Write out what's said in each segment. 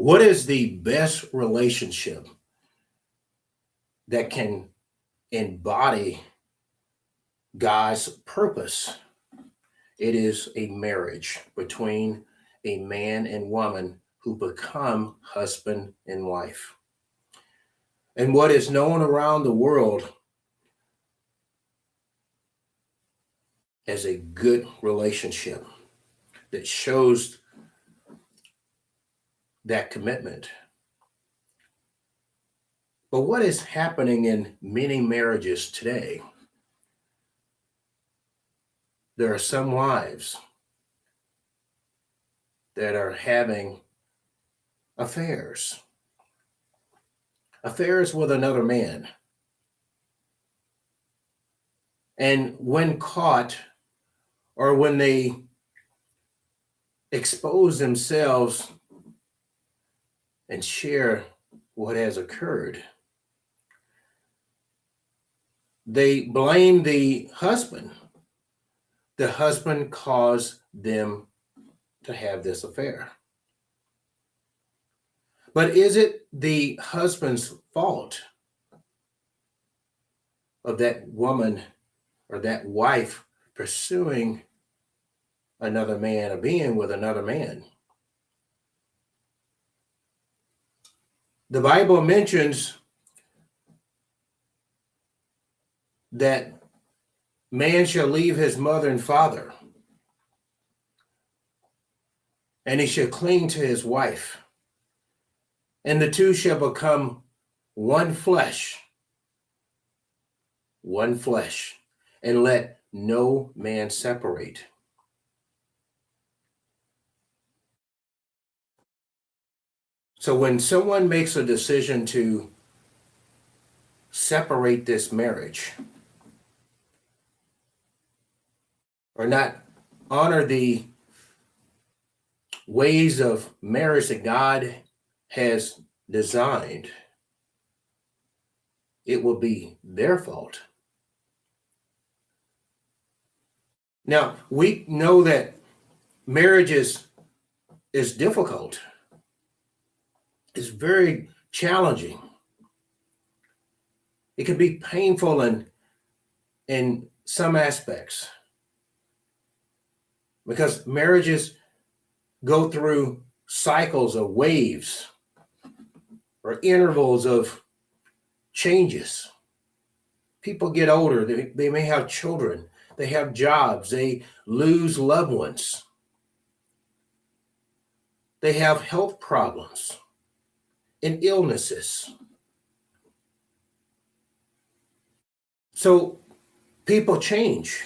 What is the best relationship that can embody God's purpose? It is a marriage between a man and woman who become husband and wife. And what is known around the world as a good relationship that shows that commitment. But what is happening in many marriages today? There are some wives that are having affairs with another man. And when caught, or when they expose themselves and share what has occurred, they blame the husband. The husband caused them to have this affair. But is it the husband's fault of that woman or that wife pursuing another man or being with another man? The Bible mentions that man shall leave his mother and father, and he shall cling to his wife, and the two shall become one flesh, and let no man separate. So when someone makes a decision to separate this marriage or not honor the ways of marriage that God has designed, it will be their fault. Now, we know that marriage is difficult. It's very challenging. It can be painful in some aspects because marriages go through cycles of waves or intervals of changes. People get older, they may have children, they have jobs, they lose loved ones, they have health problems and illnesses. So people change,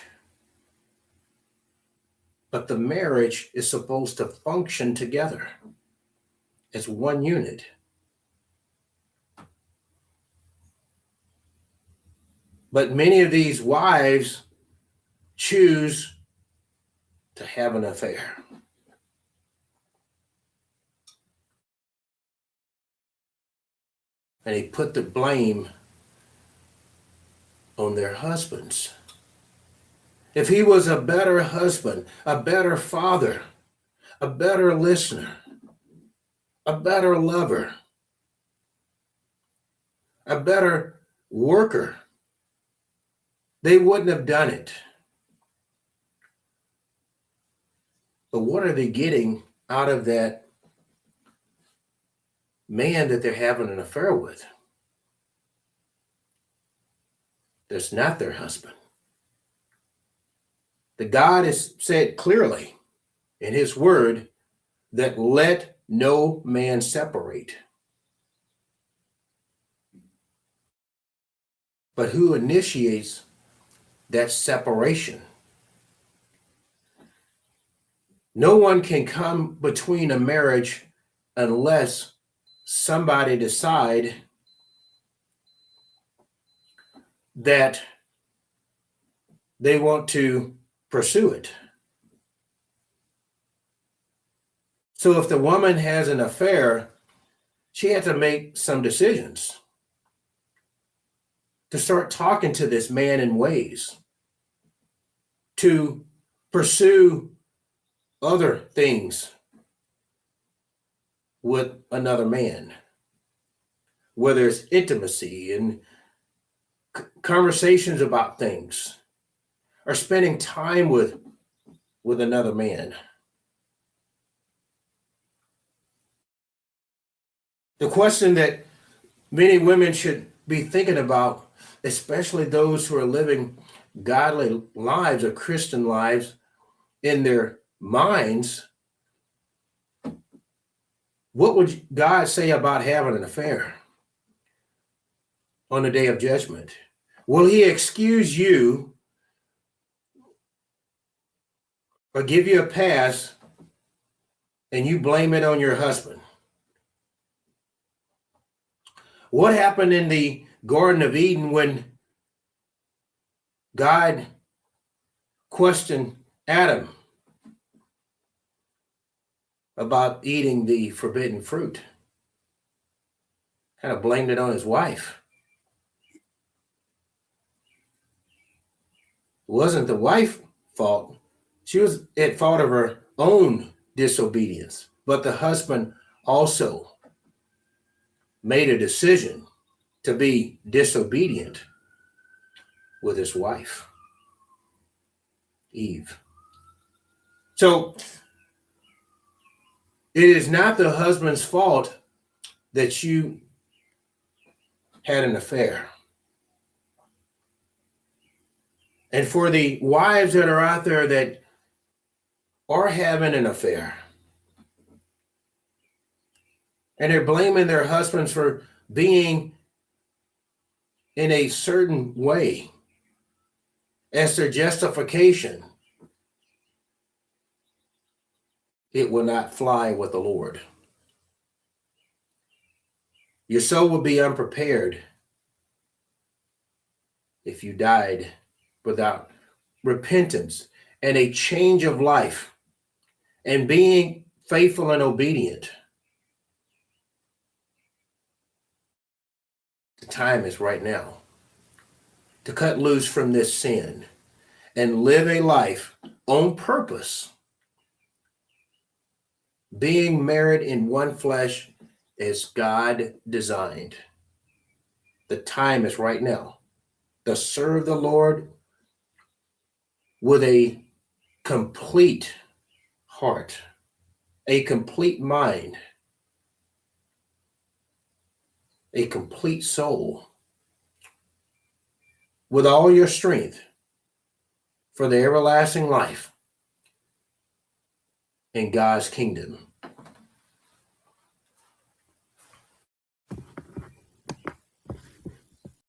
but the marriage is supposed to function together as one unit. But many of these wives choose to have an affair. And they put the blame on their husbands. If he was a better husband, a better father, a better listener, a better lover, a better worker, they wouldn't have done it. But what are they getting out of that man that they're having an affair with? That's not their husband. The God has said clearly in his word that let no man separate. But who initiates that separation? No one can come between a marriage unless somebody decide that they want to pursue it. So if the woman has an affair, she has to make some decisions to start talking to this man in ways, to pursue other things with another man, whether it's intimacy and conversations about things, or spending time with another man. The question that many women should be thinking about, especially those who are living godly lives or Christian lives in their minds, what would God say about having an affair on the day of judgment? Will he excuse you or give you a pass and you blame it on your husband? What happened in the Garden of Eden when God questioned Adam about eating the forbidden fruit? Kind of blamed it on his wife. It wasn't the wife's fault. She was at fault of her own disobedience. But the husband also made a decision to be disobedient with his wife, Eve. So it is not the husband's fault that you had an affair. And for the wives that are out there that are having an affair, and they're blaming their husbands for being in a certain way as their justification, it will not fly with the Lord. Your soul will be unprepared if you died without repentance and a change of life and being faithful and obedient. The time is right now to cut loose from this sin and live a life on purpose, being married in one flesh as God designed. The time is right now to serve the Lord with a complete heart, a complete mind, a complete soul, with all your strength for the everlasting life in God's kingdom.